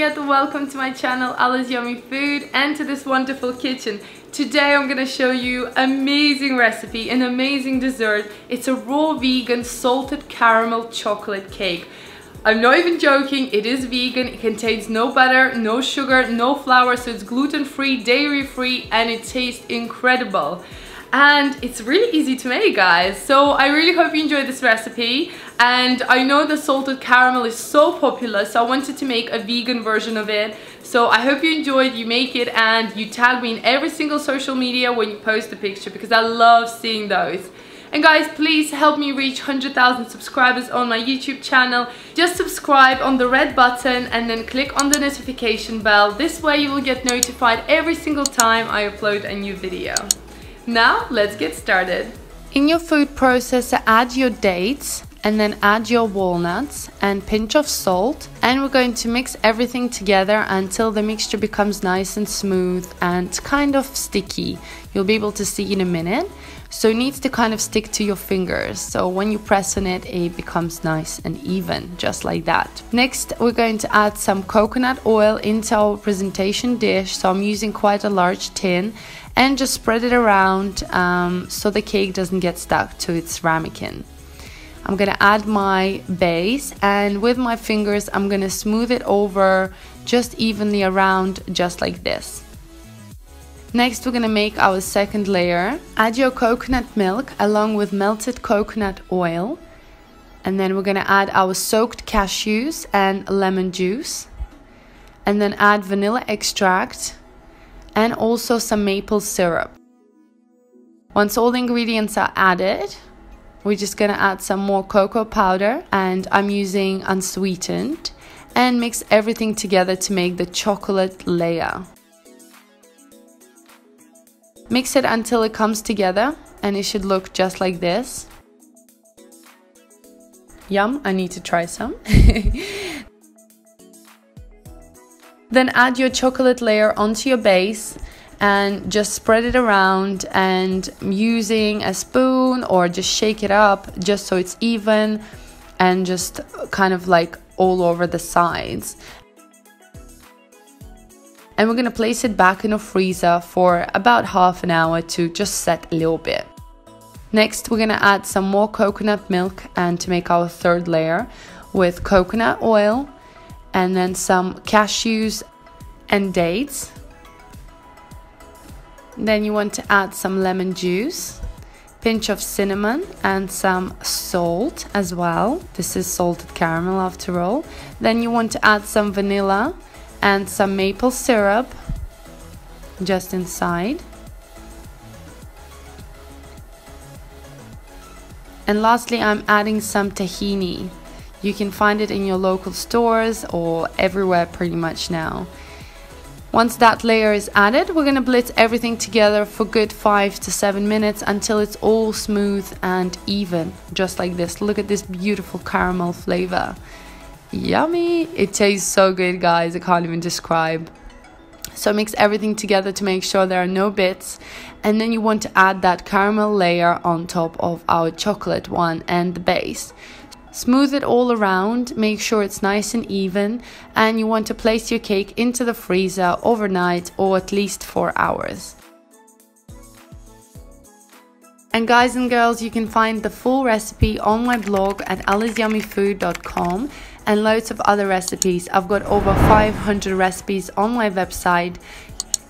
Привет! Welcome to my channel Alice Yummy Food and to this wonderful kitchen. Today I'm gonna show you amazing recipe, an amazing dessert. It's a raw vegan salted caramel chocolate cake. I'm not even joking, it is vegan, it contains no butter, no sugar, no flour, so it's gluten-free, dairy-free, and it tastes incredible. And it's really easy to make, guys. So I really hope you enjoyed this recipe. And I know the salted caramel is so popular, so I wanted to make a vegan version of it. So I hope you enjoyed, you make it, and you tag me in every single social media when you post a picture, because I love seeing those. And guys, please help me reach 100,000 subscribers on my YouTube channel. Just subscribe on the red button and then click on the notification bell. This way you will get notified every single time I upload a new video. Now, let's get started. In your food processor, add your dates and then add your walnuts and pinch of salt. And we're going to mix everything together until the mixture becomes nice and smooth and kind of sticky. You'll be able to see in a minute. So it needs to kind of stick to your fingers. So when you press on it, it becomes nice and even, just like that. Next, we're going to add some coconut oil into our presentation dish. So I'm using quite a large tin and just spread it around so the cake doesn't get stuck to its ramekin. I'm gonna add my base, and with my fingers, I'm gonna smooth it over just evenly around, just like this. Next, we're gonna make our second layer. Add your coconut milk along with melted coconut oil. And then we're gonna add our soaked cashews and lemon juice. And then add vanilla extract and also some maple syrup. Once all the ingredients are added, we're just gonna add some more cocoa powder, and I'm using unsweetened, and mix everything together to make the chocolate layer. Mix it until it comes together, and it should look just like this. Yum, I need to try some. Then add your chocolate layer onto your base and just spread it around, and using a spoon or just shake it up just so it's even and just kind of like all over the sides. And we're gonna place it back in the freezer for about half an hour to just set a little bit. Next, we're gonna add some more coconut milk, and to make our third layer with coconut oil, and then some cashews and dates. Then you want to add some lemon juice, pinch of cinnamon, and some salt as well. This is salted caramel after all. Then you want to add some vanilla and some maple syrup just inside. And lastly, I'm adding some tahini. You can find it in your local stores or everywhere pretty much now. Once that layer is added, we're gonna blitz everything together for good 5 to 7 minutes until it's all smooth and even, just like this. Look at this beautiful caramel flavor. Yummy! It tastes so good, guys, I can't even describe. So mix everything together to make sure there are no bits, and then you want to add that caramel layer on top of our chocolate one and the base. Smooth it all around, make sure it's nice and even, and you want to place your cake into the freezer overnight or at least 4 hours. And guys and girls, you can find the full recipe on my blog at aliceYummyFood.com and loads of other recipes. I've got over 500 recipes on my website.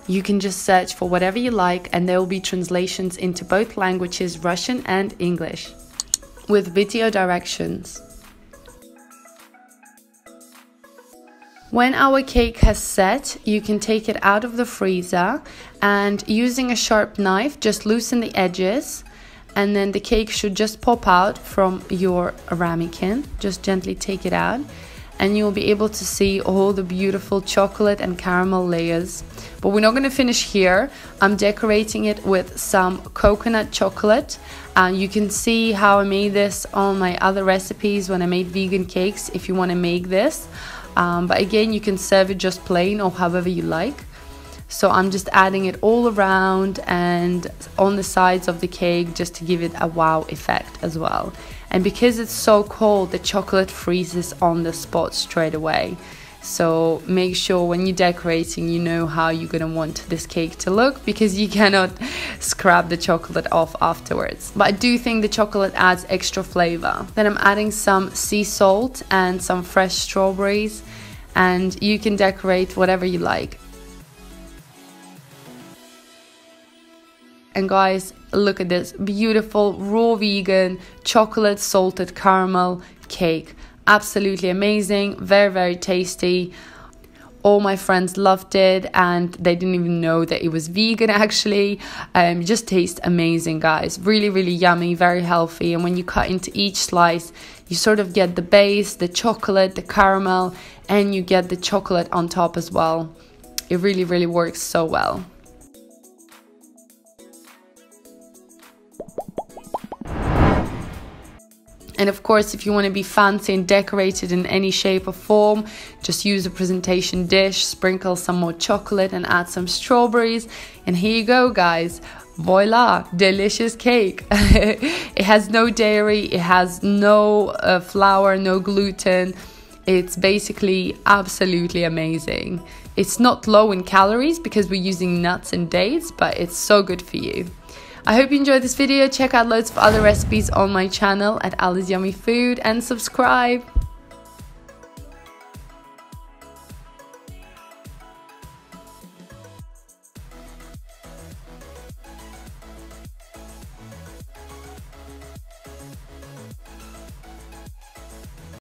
You can just search for whatever you like, and there will be translations into both languages, Russian and English, with video directions. When our cake has set, you can take it out of the freezer, and using a sharp knife, just loosen the edges, and then the cake should just pop out from your ramekin. Just gently take it out, and you'll be able to see all the beautiful chocolate and caramel layers. But we're not going to finish here. I'm decorating it with some coconut chocolate. You can see how I made this on my other recipes when I made vegan cakes, if you want to make this. But again, you can serve it just plain or however you like. So I'm just adding it all around and on the sides of the cake, just to give it a wow effect as well. And because it's so cold, the chocolate freezes on the spot straight away. So make sure when you're decorating, you know how you're gonna want this cake to look, because you cannot scrap the chocolate off afterwards. But I do think the chocolate adds extra flavor. Then I'm adding some sea salt and some fresh strawberries, and you can decorate whatever you like. And guys, look at this beautiful raw vegan chocolate salted caramel cake. Absolutely amazing, very, very tasty. All my friends loved it, and they didn't even know that it was vegan actually. It just tastes amazing, guys. Really, really yummy, very healthy. And when you cut into each slice, you sort of get the base, the chocolate, the caramel, and you get the chocolate on top as well. It really, really works so well. And of course, if you want to be fancy and decorated in any shape or form, just use a presentation dish, sprinkle some more chocolate and add some strawberries. And here you go, guys. Voila, delicious cake. It has no dairy, it has no flour, no gluten. It's basically absolutely amazing. It's not low in calories because we're using nuts and dates, but it's so good for you. I hope you enjoyed this video. Check out loads of other recipes on my channel at Alice Yummy Food and subscribe.